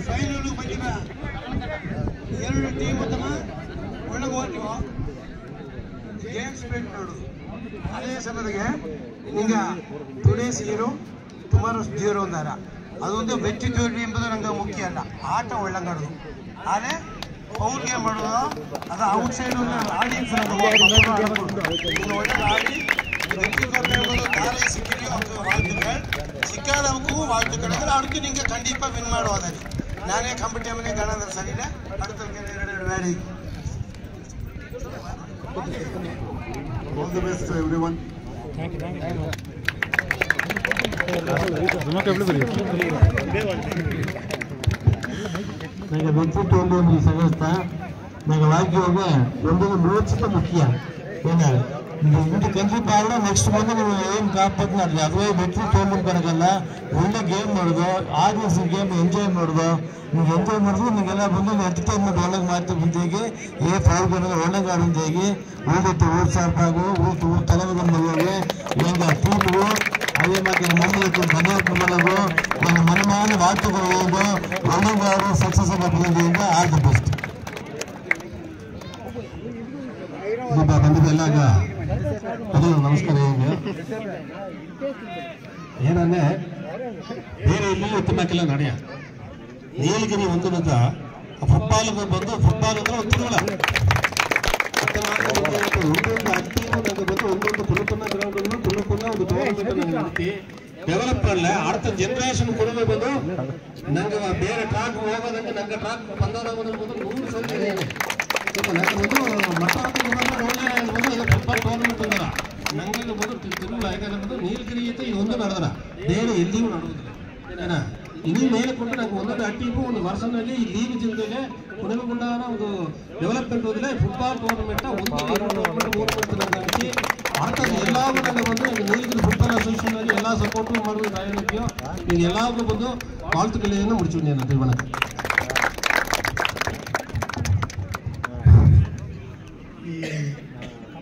Final ಬಂದಿರ ಎರಡು team ಉತ್ತಮ ಒಳಗೆ ಹೋಗ್ತೀವ ಗೇಮ್ ಸ್ಪೆಂಡ್ ಮಾಡೋದು ಅದೇ ಸಮಯಕ್ಕೆ ಈಗ ಟುಡೇಸ್ ಹೀರೋ ಟುಮಾರೋಸ್ ಜೀರೋ ಅಂದಾರ ಅದೊಂದು வெற்றி தோல்வி ಎಂಬುದು ನಂಗೆ ಮುಖ್ಯ ಅಲ್ಲ ಆಟ ಒಳ್ಳಂಗಾಡೋದು ಆದರೆ ಪೌಲ್ ಗೇಮ್ ಮಾಡೋದು ಅದು ಔಟ್ ಸೈಡ್ ಆಡಿಯನ್ಸ್ ಒಳ್ಳೆ ಆಡಿ வெற்றி தோல்வி ಎಂಬುದು ದಾರಿ ಸಿಕ್ಕಿದೆಯೋ ಅವ್ರಿಗೆ வாழ்த்துக்கள் ಸಿಕ್ಕಾದವಕ್ಕೂ வாழ்த்துக்கள் ಅಂದರೆ அடுத்து நீங்கள் கண்டிப்பாக வின் ಮಾಡುವುದಾಗಿ ನಾನೇ ಕಂಪಿಟೇಬಲ್ಗೆ ಗಣನ ಸರಿಯಿಲ್ಲ அடுத்தவங்க ಎರಡು வேலை All the best to everyone. Thank you. నాకు వెంకట ఉంది సంస్థ నాకు వాక్యోగా ಒಂದೊಂದು ಮ್ಯಾಚ್ ಮುಖ್ಯ ಏನ ಇಂದು ಕಂಟ್ರಿ ಪಾರ್ಲ ನೆಕ್ಸ್ಟ್ ಬಂದು ನೀವು ಏನು ಕಾಪಾಡ್ತಾರೆ ಅದೇ ಬೆಟ್ರಿ ತೊಗೊಂಡು ಬರಗಲ್ಲ ಒಳ್ಳೆ ಗೇಮ್ ಮಾಡೋದು ಆಡಿಯನ್ಸ್ ಗೇಮ್ ಎಂಜಾಯ್ ಮಾಡೋದು ನೀವು ಎಂಜಾಯ್ ಮಾಡಿದ್ರೆ ನಿಮಗೆಲ್ಲ ಬಂದು ಎಂಟರ್ಟೈನ್ಮೆಂಟ್ ಒಳಗೆ ಮಾಡ್ತಾ ಬಂದಿಗೆ ಏ ಪಾಲ್ಗೊಳ್ಳೋದು ಒಳ್ಳೆಗೆ ಆಡಿಂದಾಗಿ ಊರಿಟ್ಟು ಊರು ಸಾರ್ಪಾಗು ಊರು ತಲೆಗೆ ಮಲ್ಲಗೆ ಈಗ ಟೀಮ್ಗಳು ಅದೇ ಮತ್ತೆ ಮನೆಯಕ್ಕೆ ಮನೆಯಕ್ಕೆ ಮಲಗು ನನ್ನ ಮನಮಾನ ವಾರ್ತೆಗಳು ಹೋಗು ಒಳ್ಳೆಗಾರು ಸಕ್ಸಸ್ ಬಂದಿದ್ದರಿಂದ ಆಲ್ ದಿ ಬೆಸ್ಟ್ ಬಂದಿದ್ದೆಲ್ಲಾಗ ಅದು ನಮಸ್ಕಾರ ಏನಂದ್ರೆ ಬೇರೆ ಎಲ್ಲಿಯೂ ತಿನ್ನಕ್ಕೆಲ್ಲ ನಡೆಯ ನೀಲಗಿರಿ ಒಂದು ಬಂದ ಫುಟ್ಬಾಲ್ಗೆ ಬಂದು ಫುಟ್ಬಾಲ್ ಅಂದ್ರೆ ಒಂದು ತಿರುಗಳ ಒಂದೊಂದು ಪುನಃ ಗ್ರೌಂಡ್ ಪುನಃ ಒಂದು ಟೂರ್ನಮೆಂಟ್ ನಡೆಸಿ ಡೆವಲಪ್ ಮಾಡಲ್ಲ அடுத்த ಜನರೇಷನ್ ಕೊಡಬೇಕು ಬಂದು ನಂಗೆ ಬೇರೆ ಟ್ರಾಕ್ ಹೋಗೋದಂಗೆ ನಂಗೆ ಟ್ರಾಕ್ ಬಂದವರು ಬಂದು 100 ಸಲ ಇದೆ ನಂಗೆ ಬಂದು ಮಟ್ಟ ಒಳ್ಳೆ ಫುಟ್ಬಾಲ್ ಟೂರ್ನಮೆಂಟ್ ಅಂದಾರ ನಂಗೆ ಬಂದು ತಿರುಮಲ ಯಾಕಂದ್ರೆ ಬಂದು ನೀಲಗಿರಿ ಐತೆ ಇದೊಂದು ನಡೆದಾರ ಬೇರೆ ಎಲ್ಲಿಯೂ ನಡೆಯೋದಿಲ್ಲ ಏನ ಇನ್ನೂ ಮೇಲೆ ಕೊಟ್ಟು ನಂಗೆ ಒಂದೊಂದು ಅಟ್ಟಿಗೂ ಒಂದು ವರ್ಷದಲ್ಲಿ ಈ ಲೀಗ್ ಜಿಲ್ಲೆಗೆ ಕುಣಿಗುಂಡನ ಒಂದು ಡೆವಲಪ್ಮೆಂಟ್ ಹೋದಿಲ್ಲ ಫುಟ್ಬಾಲ್ ಟೂರ್ನಮೆಂಟ್ ಒಂದು ಟೂರ್ನಮೆಂಟ್ ನಡೆಸಿ அடுத்தது எல்லாரும் நாங்கள் வந்து எங்கள் நீலகிரி ஃபுட்பால் அசோசியேஷன் எல்லா சப்போர்ட்டும் ಮಾಡುವ ರಾಯನಿದೆಯೋ ನೀವು ಎಲ್ಲರಿಗೂ ಬಂದು வாழ்த்துக்களை முடிச்சுங்க நன்றி வணக்கம் ಈ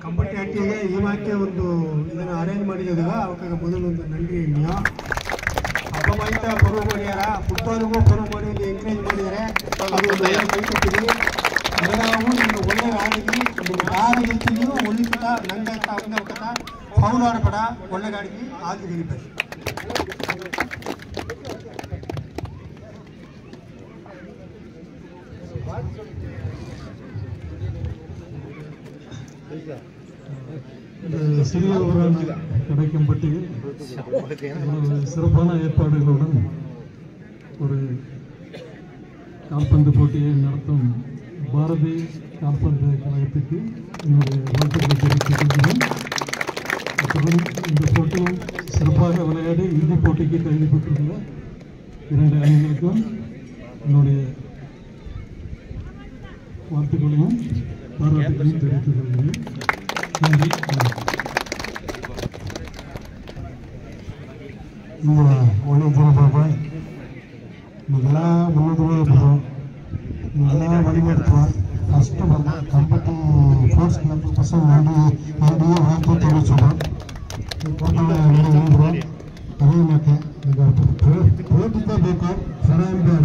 ಕಂಬಟ್ಟಿ ಹಟ್ಟಿಗೆ ಈವಾಕ್ಕೆ ಒಂದು ಇದನ್ನು ಅರೇಂಜ್ ಮಾಡಿದಾಗ ಅವಕ್ಕೆ ಮೊದಲು ಒಂದು ನನ್ರಿ ಇದೆಯೋ ಹಬ್ಬ ಮಾಹಿತ ಬರೋ ಮಾಡ್ಯಾರ ಫುಟ್ಬಾಲ್ಗೂ ಬರೋ ಮಾಡಿ ಒಂದು ಎಂಕರೇಜ್ ಮಾಡಿದ್ದಾರೆ ಅದು ಕೈಕೊಟ್ಟಿದ್ವಿ ಎರಡಾವು ನಿಮ್ಗೆ ಒಳ್ಳೆ ಆಡಿದ್ವಿ ನಿಮ್ಗೆ ಯಾರು ಗೆಲ್ತಿದ್ಯೋ ಒಳ್ಳಿಕಟ ನಂಗೆ ಅವನ ಕಥ ಫೌಲ್ ಆಡಬೇಡ ಒಳ್ಳೆ ಆಡಿದ್ವಿ ಆಗಿ ಗೆಲ್ಬೇಕು சிறியவரான கிடைக்கும்பட்டி சிறப்பான ஏற்பாடுகளுடன் ஒரு கால்பந்து போட்டியை நடத்தும் பாரதி கால்பந்து கழகத்துக்கு என்னுடைய வாழ்த்துக்களை தெரிவித்துக் கொள்கிறேன். அத்துடன் இந்த போட்டியில் சிறப்பாக விளையாடி இறுதிப் போட்டிக்கு தகுதி பெற்றுள்ள 2 அணிகளுக்கும் என்னுடைய வாழ்த்துக்களையும் பாராட்டுகளையும் தெரிவித்துக் கொள்கிறேன். நன்றி. ಈಗ ಒಳ್ಳೆ ಜನ ಬಾಬಾ ನೀವೆಲ್ಲ ಮುನ್ನೂರು ನೀವೆಲ್ಲ ಮನೆ ಮಾಡ್ತೀವ ಅಷ್ಟು ಬಂದ ಕಂಪನಿ ಫೋರ್ಸ್ ಪರ್ಸೆಂಟ್ ಮಾಡಿ ಹೋಗಿ ತೋರಿಸೋದು ಅದೇ ಮತ್ತೆ ಈಗ ಬೇಕು ಸರ ಬೇಡ